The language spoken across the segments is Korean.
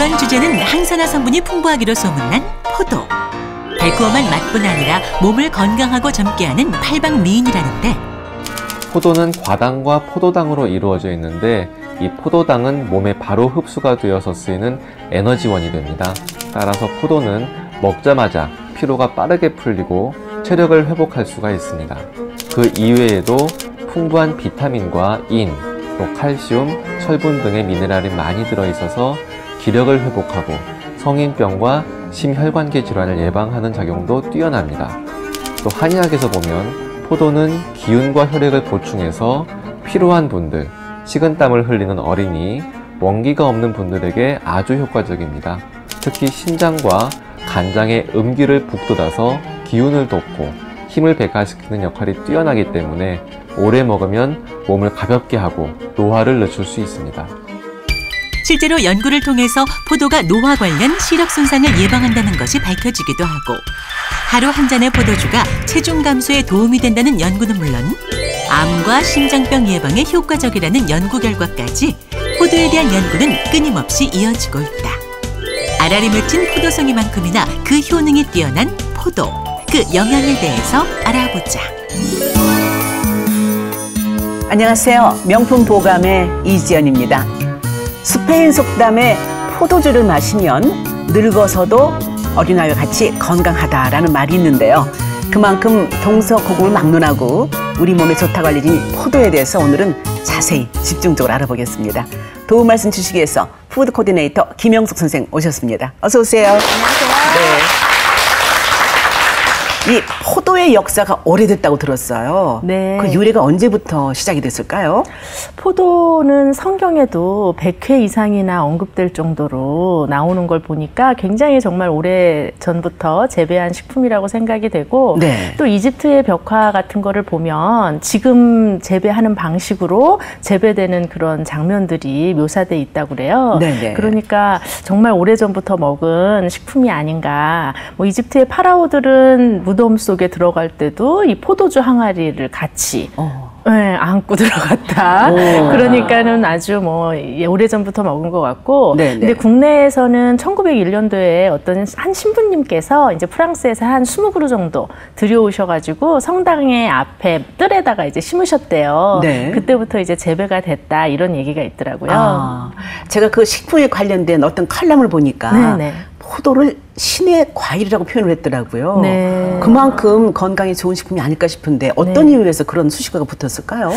이번 주제는 항산화 성분이 풍부하기로 소문난 포도. 달콤한 맛뿐 아니라 몸을 건강하고 젊게 하는 팔방미인이라는데, 포도는 과당과 포도당으로 이루어져 있는데 이 포도당은 몸에 바로 흡수가 되어서 쓰이는 에너지원이 됩니다. 따라서 포도는 먹자마자 피로가 빠르게 풀리고 체력을 회복할 수가 있습니다. 그 이외에도 풍부한 비타민과 인, 또 칼슘, 철분 등의 미네랄이 많이 들어있어서 기력을 회복하고 성인병과 심혈관계 질환을 예방하는 작용도 뛰어납니다. 또 한의학에서 보면 포도는 기운과 혈액을 보충해서 피로한 분들, 식은땀을 흘리는 어린이, 원기가 없는 분들에게 아주 효과적입니다. 특히 신장과 간장의 음기를 북돋아서 기운을 돋고 힘을 배가시키는 역할이 뛰어나기 때문에 오래 먹으면 몸을 가볍게 하고 노화를 늦출 수 있습니다. 실제로 연구를 통해서 포도가 노화 관련 시력 손상을 예방한다는 것이 밝혀지기도 하고, 하루 한 잔의 포도주가 체중 감소에 도움이 된다는 연구는 물론 암과 심장병 예방에 효과적이라는 연구 결과까지 포도에 대한 연구는 끊임없이 이어지고 있다. 알알이 맺힌 포도송이만큼이나 그 효능이 뛰어난 포도, 그 영양에 대해서 알아보자. 안녕하세요. 명품 보감의 이지연입니다. 스페인 속담에 포도주를 마시면 늙어서도 어린아이와 같이 건강하다라는 말이 있는데요. 그만큼 동서고금을 막론하고 우리 몸에 좋다고 알려진 포도에 대해서 오늘은 자세히 집중적으로 알아보겠습니다. 도움 말씀 주시기 위해서 푸드 코디네이터 김영숙 선생 오셨습니다. 어서 오세요. 안녕하세요. 네. 이 포도의 역사가 오래됐다고 들었어요. 네. 그 유래가 언제부터 시작이 됐을까요? 포도는 성경에도 100회 이상이나 언급될 정도로 나오는 걸 보니까 굉장히 정말 오래 전부터 재배한 식품이라고 생각이 되고, 네. 또 이집트의 벽화 같은 거를 보면 지금 재배하는 방식으로 재배되는 그런 장면들이 묘사돼 있다고 그래요. 네네. 그러니까 정말 오래전부터 먹은 식품이 아닌가. 뭐 이집트의 파라오들은 무덤 속에 들어갈 때도 이 포도주 항아리를 같이 네, 안고 들어갔다. 그러니까는 아주 뭐 오래전부터 먹은 것 같고. 네네. 근데 국내에서는 1901년도에 어떤 한 신부님께서 이제 프랑스에서 한 20그루 정도 들여오셔가지고 성당의 앞에 뜰에다가 이제 심으셨대요. 네. 그때부터 이제 재배가 됐다 이런 얘기가 있더라고요. 아, 제가 그 식품에 관련된 어떤 칼럼을 보니까 네네. 포도를 신의 과일이라고 표현을 했더라고요. 네. 그만큼 건강에 좋은 식품이 아닐까 싶은데 어떤 네. 이유에서 그런 수식어가 붙었을까요?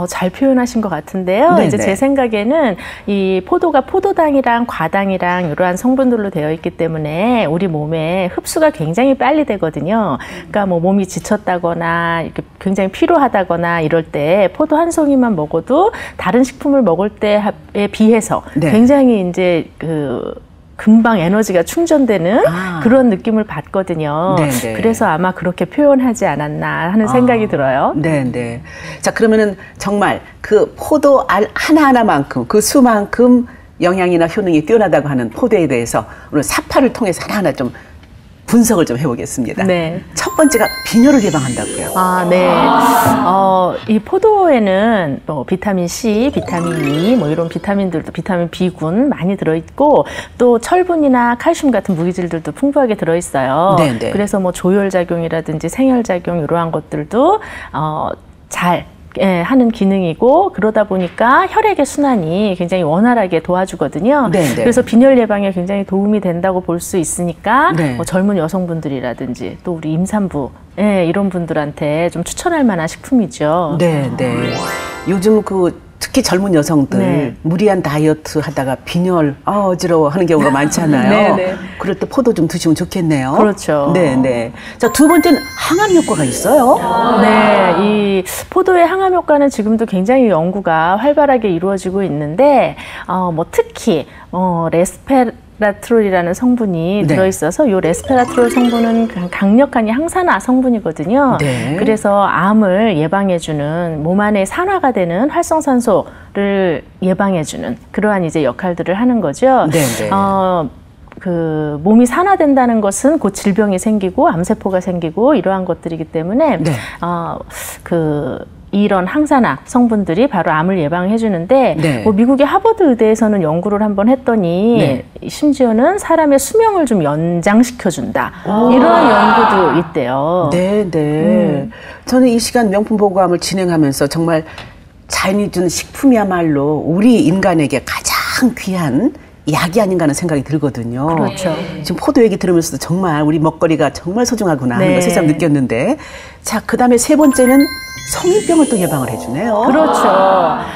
잘 표현하신 것 같은데요. 네네. 이제 제 생각에는 이 포도가 포도당이랑 과당이랑 이러한 성분들로 되어 있기 때문에 우리 몸에 흡수가 굉장히 빨리 되거든요. 그러니까 뭐 몸이 지쳤다거나 이렇게 굉장히 피로하다거나 이럴 때 포도 한 송이만 먹어도 다른 식품을 먹을 때에 비해서 네. 굉장히 이제 금방 에너지가 충전되는 그런 느낌을 받거든요. 네네. 그래서 아마 그렇게 표현하지 않았나 하는 생각이 들어요. 네네. 자, 그러면은 정말 그 포도 알 하나하나만큼 그 수만큼 영양이나 효능이 뛰어나다고 하는 포도에 대해서 오늘 사파를 통해서 하나하나 좀 분석을 좀 해보겠습니다. 네. 첫 번째가 빈혈을 예방한다고요. 네. 이 포도에는 뭐 비타민 C, 비타민 E, 뭐 이런 비타민들도 비타민 B군 많이 들어있고 또 철분이나 칼슘 같은 무기질들도 풍부하게 들어있어요. 네네. 그래서 뭐 조혈작용이라든지 생혈작용 이러한 것들도 잘 하는 기능이고, 그러다 보니까 혈액의 순환이 굉장히 원활하게 도와주거든요. 네네. 그래서 빈혈 예방에 굉장히 도움이 된다고 볼 수 있으니까 네. 뭐 젊은 여성분들이라든지 또 우리 임산부 이런 분들한테 좀 추천할 만한 식품이죠. 네네. 요즘 특히 젊은 여성들 네. 무리한 다이어트 하다가 빈혈 어지러워 하는 경우가 많잖아요. 네네. 그럴 때 포도 좀 드시면 좋겠네요. 그렇죠. 네네. 자, 두 번째는 항암 효과가 있어요. 네, 이 포도의 항암 효과는 지금도 굉장히 연구가 활발하게 이루어지고 있는데, 뭐 특히 레스페라트롤이라는 성분이 네. 들어있어서 이 레스페라트롤 성분은 강력한 항산화 성분이거든요. 네. 그래서 암을 예방해주는 몸 안에 산화가 되는 활성산소를 예방해주는 그러한 이제 역할들을 하는 거죠. 네네. 몸이 산화된다는 것은 곧 질병이 생기고 암세포가 생기고 이러한 것들이기 때문에 네. 이런 항산화 성분들이 바로 암을 예방해 주는데 네. 뭐 미국의 하버드 의대에서는 연구를 한번 했더니 네. 심지어는 사람의 수명을 좀 연장시켜 준다. 이런 연구도 있대요. 네, 네. 저는 이 시간 명품 보고함을 진행하면서 정말 자연이 준 식품이야말로 우리 인간에게 가장 귀한 약이 아닌가 하는 생각이 들거든요. 그렇죠. 지금 포도 얘기 들으면서도 정말 우리 먹거리가 정말 소중하구나 하는 네. 걸 새삼 느꼈는데, 자, 그 다음에 세 번째는 성인병을 또 예방을 해주네요. 그렇죠.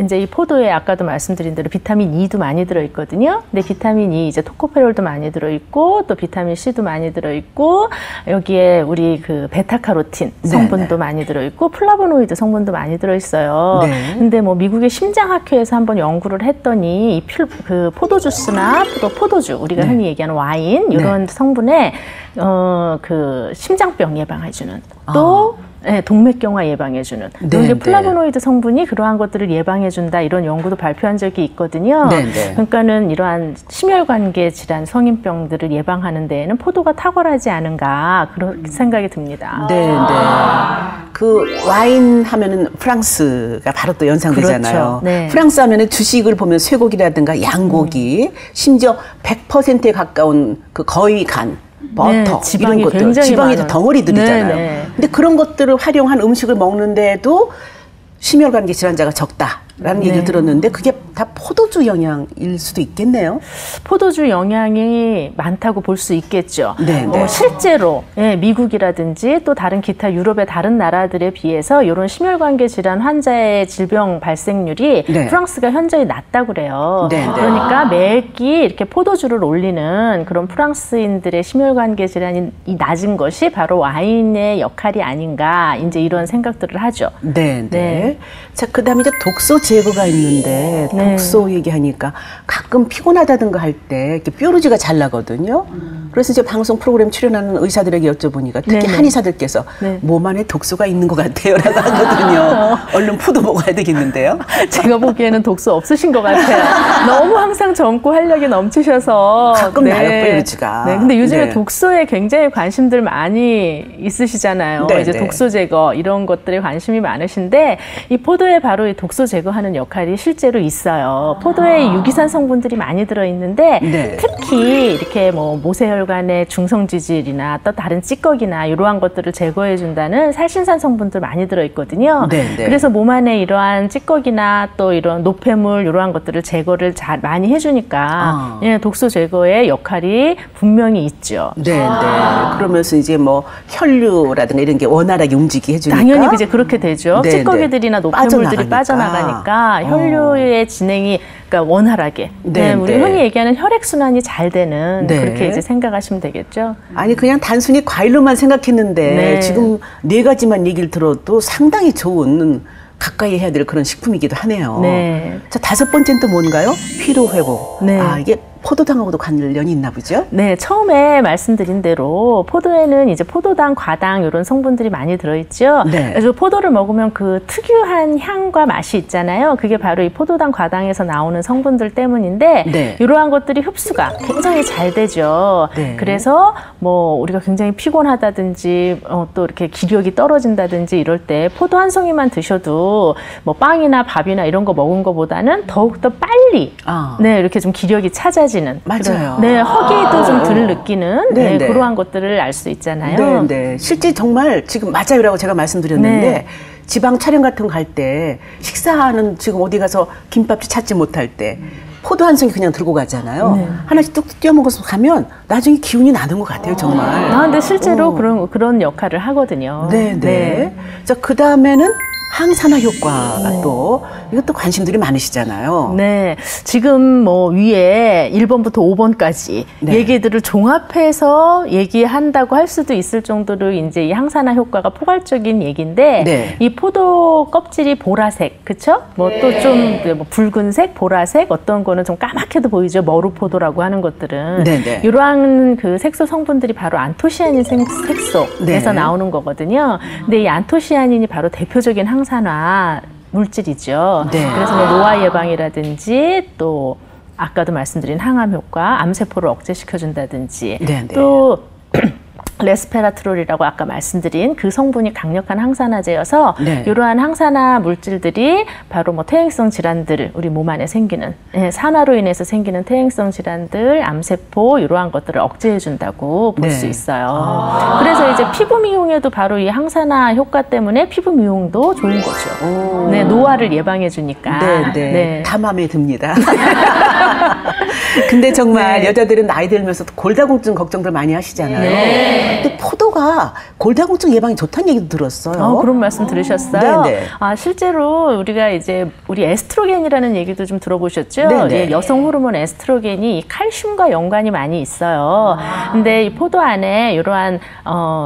이제 이 포도에 아까도 말씀드린 대로 비타민 E도 많이 들어있거든요. 근데 비타민 E 이제 토코페롤도 많이 들어있고 또 비타민 C도 많이 들어있고 여기에 우리 그 베타카로틴 성분도 많이 들어있고 플라보노이드 성분도 많이 들어있어요. 네. 근데 뭐 미국의 심장학회에서 한번 연구를 했더니 이 그 포도주스나 포도주 우리가 흔히 얘기하는 와인 이런 성분에 그 심장병 예방해주는 또 네, 동맥경화 예방해주는 이런 게 플라보노이드 성분이 그러한 것들을 예방해준다 이런 연구도 발표한 적이 있거든요. 그러니까는 이러한 심혈관계 질환 성인병들을 예방하는 데에는 포도가 탁월하지 않은가 그런 생각이 듭니다. 네, 네. 그 와인 하면은 프랑스가 바로 또 연상되잖아요. 그렇죠. 네. 프랑스 하면은 주식을 보면 쇠고기라든가 양고기, 심지어 100%에 가까운 그 거의 간. 버터, 네, 지방이 이런 것들, 굉장히 지방이 많아요. 덩어리들이잖아요. 네, 네. 근데 그런 것들을 활용한 음식을 먹는데도 심혈관계 질환자가 적다라는 얘기를 들었는데 그게 다 포도주 영향일 수도 있겠네요. 포도주 영향이 많다고 볼 수 있겠죠. 네, 네. 실제로 미국이라든지 또 다른 기타 유럽의 다른 나라들에 비해서 이런 심혈관계 질환 환자의 질병 발생률이 프랑스가 현저히 낮다고 그래요. 그러니까 매끼 이렇게 포도주를 올리는 그런 프랑스인들의 심혈관계 질환이 낮은 것이 바로 와인의 역할이 아닌가 이제 이런 생각들을 하죠. 네, 네. 자, 그다음에 이제 독소 제거가 있는데 독소 얘기하니까 가끔 피곤하다든가 할 때 이렇게 뾰루지가 잘 나거든요. 그래서 이제 방송 프로그램 출연하는 의사들에게 여쭤보니까 특히 한의사들께서 몸 안에 독소가 있는 것 같아요라고 하거든요. 얼른 포도 먹어야 되겠는데요. 제가 보기에는 독소 없으신 것 같아요. 너무 항상 젊고 활력이 넘치셔서 가끔 나요, 뾰루지가. 네, 근데 요즘에 독소에 굉장히 관심들 많이 있으시잖아요. 이제 독소 제거 이런 것들에 관심이 많으신데 이 포도에 바로 이 독소 제거하는 역할이 실제로 있어요. 포도에 유기산 성분들이 많이 들어있는데 특히 이렇게 뭐 모세혈관의 중성지질이나 또 다른 찌꺼기나 이러한 것들을 제거해 준다는 살신산 성분들 많이 들어있거든요. 그래서 몸 안에 이러한 찌꺼기나 또 이런 노폐물 이러한 것들을 제거를 잘 많이 해주니까 독소 제거의 역할이 분명히 있죠. 그러면서 이제 뭐 혈류라든가 이런 게 원활하게 움직이게 해주니까 당연히 이제 그렇게 되죠. 찌꺼기들이나 노폐물들이 빠져나가니까 혈류의 진행이 그러니까 원활하게 우리 흔히 얘기하는 혈액순환이 잘 되는 그렇게 이제 생각하시면 되겠죠. 아니 그냥 단순히 과일로만 생각했는데 지금 네 가지만 얘기를 들어도 상당히 좋은 가까이 해야 될 그런 식품이기도 하네요. 자, 다섯 번째는 또 뭔가요? 피로회복. 아, 이게 포도당하고도 관련이 있나 보죠? 네, 처음에 말씀드린 대로 포도에는 이제 포도당, 과당 이런 성분들이 많이 들어있죠. 그래서 포도를 먹으면 그 특유한 향과 맛이 있잖아요. 그게 바로 이 포도당, 과당에서 나오는 성분들 때문인데 이러한 것들이 흡수가 굉장히 잘 되죠. 그래서 뭐 우리가 굉장히 피곤하다든지 또 이렇게 기력이 떨어진다든지 이럴 때 포도 한 송이만 드셔도 뭐 빵이나 밥이나 이런 거 먹은 거보다는 더욱더 빨리 이렇게 좀 기력이 찾아지는 맞아요. 허기도 좀 덜 느끼는 그러한 것들을 알 수 있잖아요. 실제 정말 지금 맞아요라고 제가 말씀드렸는데 지방 촬영 같은 거 갈 때 식사하는 지금 어디 가서 김밥집 찾지 못할 때 포도 한 송이 그냥 들고 가잖아요. 하나씩 뚝뚝 띄워 먹어서 가면 나중에 기운이 나는 것 같아요, 정말. 근데 실제로 그런 역할을 하거든요. 자, 그 다음에는 항산화 효과가 또 이것도 관심들이 많으시잖아요. 지금 뭐 위에 1번부터 5번까지 얘기들을 종합해서 얘기한다고 할 수도 있을 정도로 이제 이 항산화 효과가 포괄적인 얘기인데 이 포도 껍질이 보라색, 그쵸? 뭐 또 좀 뭐 붉은색, 보라색, 어떤 거는 좀 까맣게도 보이죠. 머루포도라고 하는 것들은 이러한 그 색소 성분들이 바로 안토시아닌 색소에서 나오는 거거든요. 근데 이 안토시아닌이 바로 대표적인 항산화 물질이죠. 그래서 뭐 노화 예방이라든지 또 아까도 말씀드린 항암 효과, 암세포를 억제시켜준다든지 또 레스페라트롤이라고 아까 말씀드린 그 성분이 강력한 항산화제여서 네. 이러한 항산화 물질들이 바로 뭐 퇴행성 질환들, 우리 몸 안에 생기는 산화로 인해서 생기는 퇴행성 질환들, 암세포 이러한 것들을 억제해 준다고 볼 수 네. 있어요. 그래서 이제 피부 미용에도 바로 이 항산화 효과 때문에 피부 미용도 좋은 거죠. 네, 노화를 예방해 주니까. 네, 네. 다 마음에 듭니다. 근데 정말 네. 여자들은 나이 들면서 골다공증 걱정들 많이 하시잖아요. 네. 근데 포도가 골다공증 예방에 좋다는 얘기도 들었어요. 그런 말씀 들으셨어요? 네네. 실제로 우리가 이제 우리 에스트로겐이라는 얘기도 좀 들어보셨죠? 네네. 예, 여성 호르몬 에스트로겐이 이 칼슘과 연관이 많이 있어요. 근데 이 포도 안에 이러한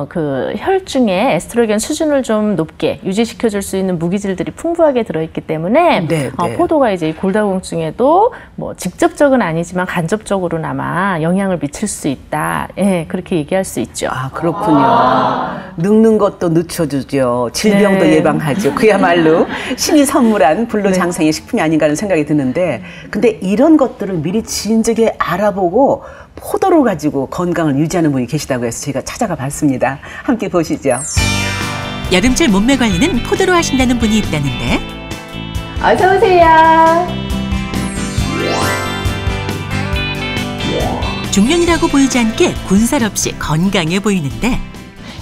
그 혈중에 에스트로겐 수준을 좀 높게 유지시켜 줄 수 있는 무기질들이 풍부하게 들어있기 때문에 네네. 포도가 이제 이 골다공증에도 뭐 직접적은 아니지만 간접적으로나마 영향을 미칠 수 있다. 예, 그렇게 얘기할 수 있죠. 아, 그렇군요. 늙는 것도 늦춰주죠. 질병도 네. 예방하죠. 그야말로 신이 선물한 불로장생의 식품이 아닌가 하는 생각이 드는데, 근데 이런 것들을 미리 진즉에 알아보고 포도를 가지고 건강을 유지하는 분이 계시다고 해서 제가 찾아가 봤습니다. 함께 보시죠. 여름철 몸매 관리는 포도로 하신다는 분이 있다는데 어서 오세요. 중년이라고 보이지 않게 군살 없이 건강해 보이는데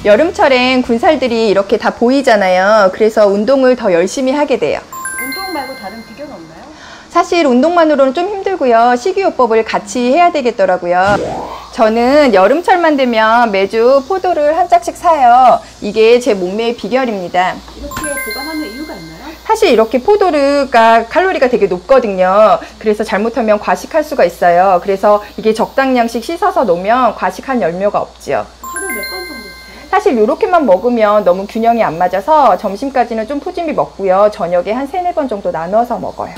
여름철엔 군살들이 이렇게 다 보이잖아요. 그래서 운동을 더 열심히 하게 돼요. 운동 말고 다른 비결 없나요? 사실 운동만으로는 좀 힘들고요. 식이요법을 같이 해야 되겠더라고요. 저는 여름철만 되면 매주 포도를 한 짝씩 사요. 이게 제 몸매의 비결입니다. 이렇게 보관하는 이유가 있나요? 사실 이렇게 포도가 칼로리가 되게 높거든요. 그래서 잘못하면 과식할 수가 있어요. 그래서 이게 적당량씩 씻어서 놓으면 과식한 열매가 없죠. 하루에 몇 번 정도 드세요? 사실 이렇게만 먹으면 너무 균형이 안 맞아서 점심까지는 좀 푸짐히 먹고요. 저녁에 한 3-4번 정도 나눠서 먹어요.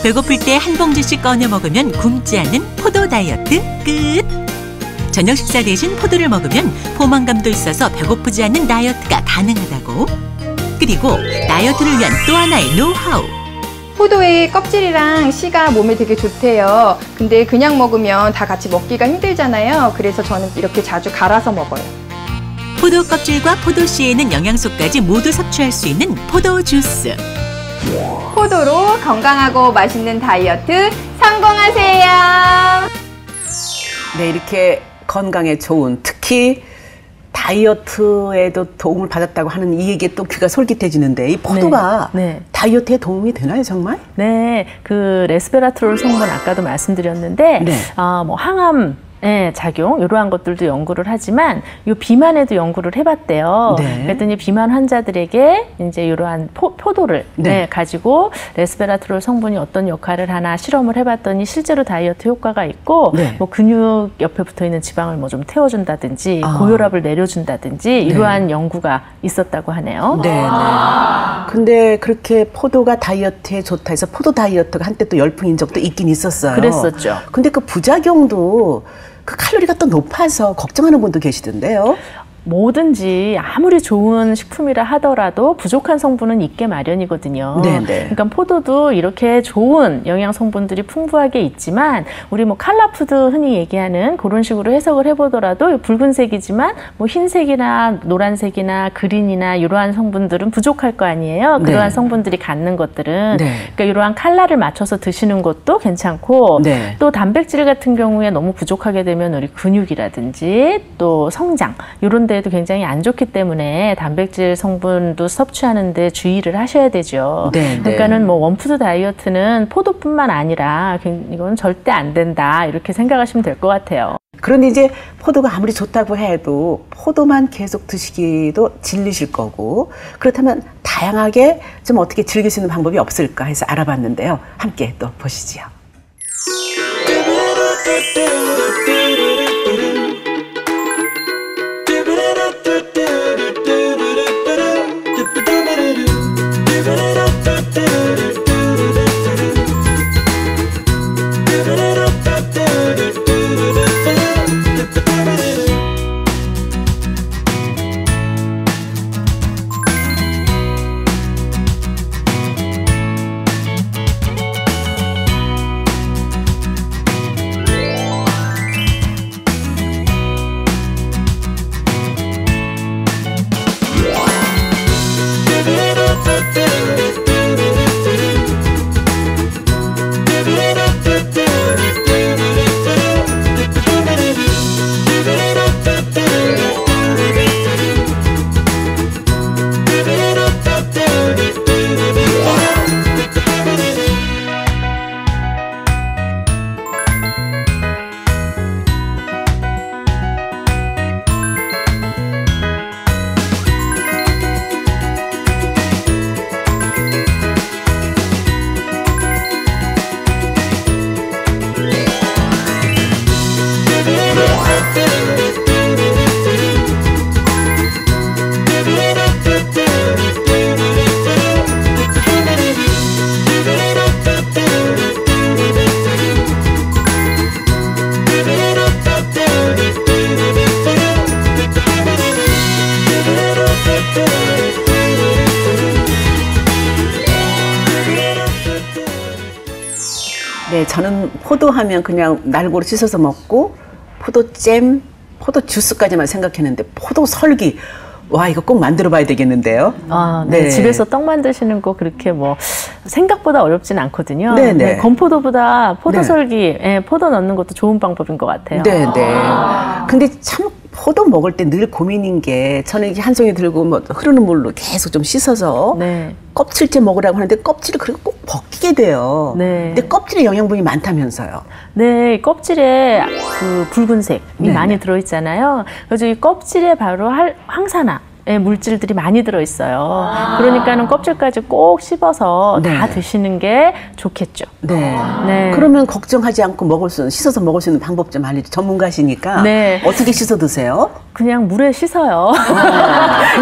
배고플 때 한 봉지씩 꺼내 먹으면 굶지 않는 포도 다이어트 끝! 저녁 식사 대신 포도를 먹으면 포만감도 있어서 배고프지 않는 다이어트가 가능하다고. 그리고 다이어트를 위한 또 하나의 노하우. 포도의 껍질이랑 씨가 몸에 되게 좋대요. 근데 그냥 먹으면 다 같이 먹기가 힘들잖아요. 그래서 저는 이렇게 자주 갈아서 먹어요. 포도 껍질과 포도 씨에는 영양소까지 모두 섭취할 수 있는 포도 주스. 포도로 건강하고 맛있는 다이어트 성공하세요. 네, 이렇게 건강에 좋은, 특히 다이어트에도 도움을 받았다고 하는 이 얘기에 또 귀가 솔깃해지는데, 이 포도가 네. 다이어트에 도움이 되나요, 정말? 네, 그 레스베라트롤 성분 아까도 말씀드렸는데, 네. 뭐 항암 작용 이러한 것들도 연구를 하지만 이 비만에도 연구를 해봤대요. 네. 그랬더니 비만 환자들에게 이제 이러한 포도를 네. 가지고 레스베라트롤 성분이 어떤 역할을 하나 실험을 해봤더니 실제로 다이어트 효과가 있고 네. 뭐 근육 옆에 붙어 있는 지방을 뭐 좀 태워준다든지 아. 고혈압을 내려준다든지 이러한 연구가 있었다고 하네요. 네, 네. 근데 그렇게 포도가 다이어트에 좋다 해서 포도 다이어트가 한때 또 열풍인 적도 있긴 있었어요. 그랬었죠. 근데 그 부작용도 그 칼로리가 또 높아서 걱정하는 분도 계시던데요. 뭐든지 아무리 좋은 식품이라 하더라도 부족한 성분은 있게 마련이거든요. 네네. 그러니까 포도도 이렇게 좋은 영양 성분들이 풍부하게 있지만 우리 뭐 칼라푸드 흔히 얘기하는 그런 식으로 해석을 해보더라도 붉은색이지만 뭐 흰색이나 노란색이나 그린이나 이러한 성분들은 부족할 거 아니에요. 그러한 네. 성분들이 갖는 것들은 네. 그러니까 이러한 칼라를 맞춰서 드시는 것도 괜찮고 네. 또 단백질 같은 경우에 너무 부족하게 되면 우리 근육이라든지 또 성장 이런 데 도 굉장히 안 좋기 때문에 단백질 성분도 섭취하는데 주의를 하셔야 되죠. 네, 그러니까는 뭐 원푸드 다이어트는 포도뿐만 아니라 이건 절대 안 된다 이렇게 생각하시면 될 것 같아요. 그런데 이제 포도가 아무리 좋다고 해도 포도만 계속 드시기도 질리실 거고, 그렇다면 다양하게 좀 어떻게 즐길 수 있는 방법이 없을까 해서 알아봤는데요. 함께 또 보시죠. 네, 저는 포도하면 그냥 날고로 씻어서 먹고 포도잼, 포도 주스까지만 생각했는데 포도 설기. 와, 이거 꼭 만들어 봐야 되겠는데요. 아, 네. 집에서 떡 만드시는 거 그렇게 뭐 생각보다 어렵진 않거든요. 네네. 네, 건포도보다 포도 네. 설기, 포도 넣는 것도 좋은 방법인 것 같아요. 네네. 근데 참 포도 먹을 때 늘 고민인 게 저는 이렇게 한 송이 들고 뭐 흐르는 물로 계속 좀 씻어서 네. 껍질째 먹으라고 하는데 껍질을 그리고 꼭 벗기게 돼요. 네. 근데 껍질에 영양분이 많다면서요. 네, 껍질에 그 붉은색이 네네. 많이 들어있잖아요. 그래서 이 껍질에 바로 항산화. 물질들이 많이 들어있어요. 그러니까는 껍질까지 꼭 씹어서 네. 다 드시는 게 좋겠죠. 네. 네. 그러면 걱정하지 않고 씻어서 먹을 수 있는 방법 좀 알려주세요. 전문가시니까. 네. 어떻게 씻어 드세요? 그냥 물에 씻어요.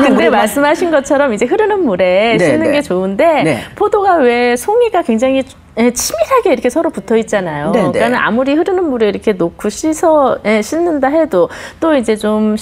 근데 말씀하신 것처럼 이제 흐르는 물에 네, 씻는 네. 게 좋은데 네. 포도가 왜 송이가 굉장히 치밀하게 이렇게 서로 붙어 있잖아요. 네, 네. 그러니까 아무리 흐르는 물에 이렇게 놓고 씻는다 해도 또 이제 좀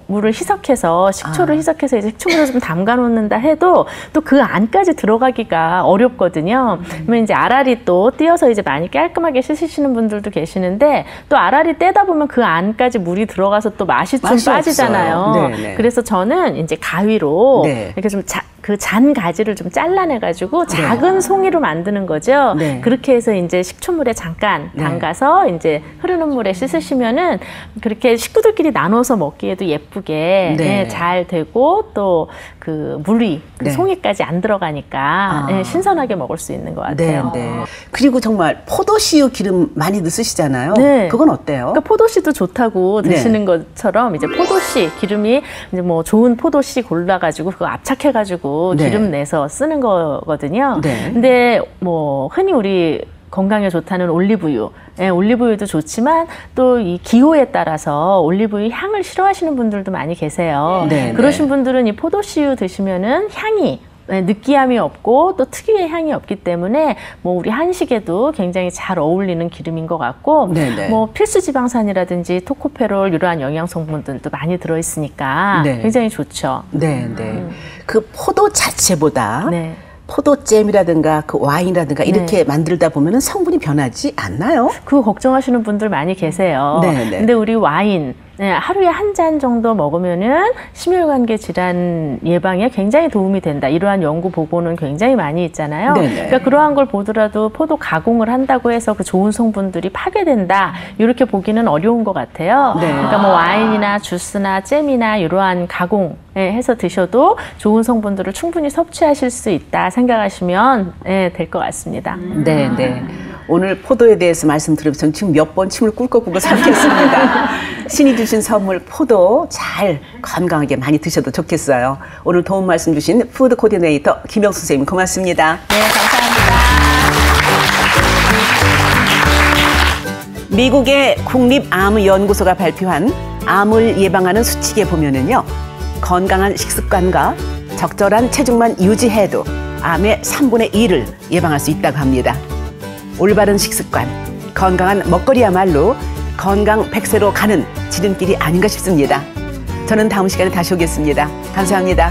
물을 희석해서 식초를 희석해서 이제 식초물을 좀 담가 놓는다 해도 또 그 안까지 들어가기가 어렵거든요. 그러면 이제 알알이 또 띄어서 이제 많이 깔끔하게 씻으시는 분들도 계시는데 또 알알이 떼다 보면 그 안까지 물이 들어가서 또 맛이 좀 빠지잖아요. 네, 네. 그래서 저는 이제 가위로 네. 이렇게 좀 그 잔 가지를 좀 잘라내가지고 작은 송이로 만드는 거죠. 네. 그렇게 해서 이제 식초물에 잠깐 네. 담가서 이제 흐르는 물에 씻으시면은 그렇게 식구들끼리 나눠서 먹기에도 예쁘게 네. 잘 되고 또 그 물이 그 네. 송이까지 안 들어가니까 신선하게 먹을 수 있는 것 네, 같아요. 네. 그리고 정말 포도씨유 기름 많이 쓰시잖아요. 네. 그건 어때요? 그러니까 포도씨도 좋다고 네. 드시는 것처럼 이제 포도씨 기름이 이제 뭐 좋은 포도씨 골라가지고 그거 압착해가지고 네. 기름 내서 쓰는 거거든요. 네. 근데 뭐 흔히 우리 건강에 좋다는 올리브유, 올리브유도 좋지만 또 이 기호에 따라서 올리브유 향을 싫어하시는 분들도 많이 계세요. 네, 그러신 네. 분들은 이 포도씨유 드시면은 향이 느끼함이 없고 또 특유의 향이 없기 때문에 뭐 우리 한식에도 굉장히 잘 어울리는 기름인 것 같고 네네. 뭐 필수 지방산이라든지 토코페롤 이러한 영양 성분들도 많이 들어있으니까 네. 굉장히 좋죠. 네, 네. 그 포도 자체보다 네. 포도잼이라든가 그 와인이라든가 이렇게 만들다 보면은 성분이 변하지 않나요? 그거 걱정하시는 분들 많이 계세요. 네, 네. 근데 우리 와인 하루에 한 잔 정도 먹으면은 심혈관계 질환 예방에 굉장히 도움이 된다. 이러한 연구 보고는 굉장히 많이 있잖아요. 네네. 그러니까 그러한 걸 보더라도 포도 가공을 한다고 해서 그 좋은 성분들이 파괴된다. 이렇게 보기는 어려운 것 같아요. 네. 그러니까 뭐 와인이나 주스나 잼이나 이러한 가공 해서 드셔도 좋은 성분들을 충분히 섭취하실 수 있다 생각하시면 될 것 같습니다. 네, 네. 오늘 포도에 대해서 말씀 들으면서 전 지금 몇 번 침을 꿀꺽꿀꺽 삼켰습니다. 신이 주신 선물 포도 잘 건강하게 많이 드셔도 좋겠어요. 오늘 도움 말씀 주신 푸드 코디네이터 김영수 선생님 고맙습니다. 네, 감사합니다. 미국의 국립암연구소가 발표한 암을 예방하는 수칙에 보면은요, 건강한 식습관과 적절한 체중만 유지해도 암의 3분의 1을 예방할 수 있다고 합니다. 올바른 식습관, 건강한 먹거리야말로 건강 100세로 가는 지름길이 아닌가 싶습니다. 저는 다음 시간에 다시 오겠습니다. 감사합니다.